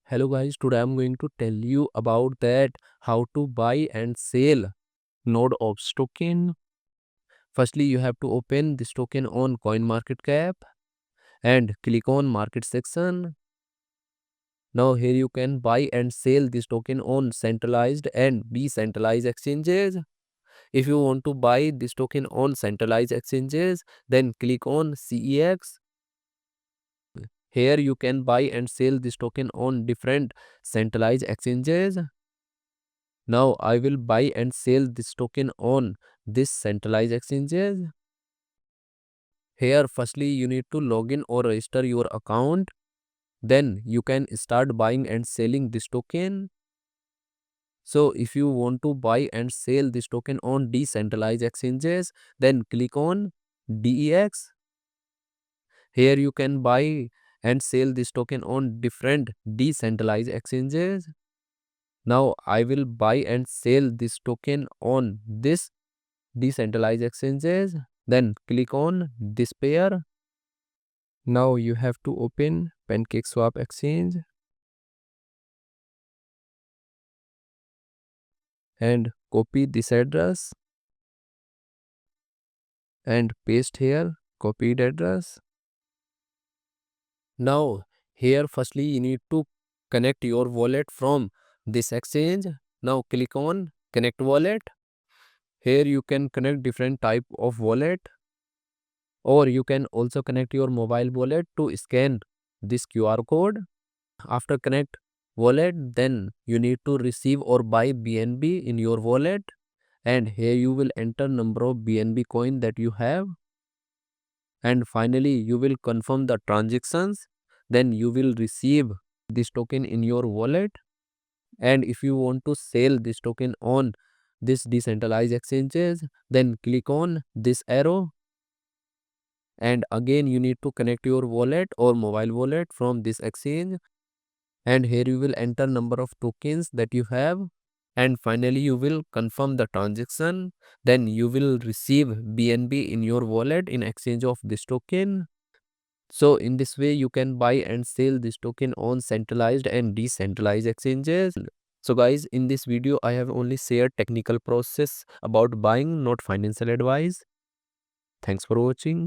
Hello guys, today I'm going to tell you about that how to buy and sell node ops token. Firstly, you have to open this token on CoinMarketCap and click on market section. Now here you can buy and sell this token on centralized and decentralized exchanges. If you want to buy this token on centralized exchanges, then click on CEX. Here you can buy and sell this token on different centralized exchanges. Now I will buy and sell this token on this centralized exchanges. Here firstly you need to log in or register your account. Then you can start buying and selling this token. So if you want to buy and sell this token on decentralized exchanges, then click on DEX. Here you can buy and sell this token on different decentralized exchanges. Now I will buy and sell this token on this decentralized exchanges. Then click on this pair. Now you have to open PancakeSwap exchange and copy this address and paste here copied address. Now here firstly you need to connect your wallet from this exchange. Now click on connect wallet. Here you can connect different type of wallet, or you can also connect your mobile wallet to scan this QR code. After connect wallet, then you need to receive or buy BNB in your wallet, and here you will enter number of BNB coin that you have, and finally you will confirm the transactions. Then you will receive this token in your wallet. And if you want to sell this token on this decentralized exchanges, then click on this arrow, and again you need to connect your wallet or mobile wallet from this exchange, and here you will enter number of tokens that you have, and finally you will confirm the transaction. Then you will receive BNB in your wallet in exchange of this token. So in this way you can buy and sell this token on centralized and decentralized exchanges. So guys, in this video I have only shared technical process about buying, not financial advice. Thanks for watching.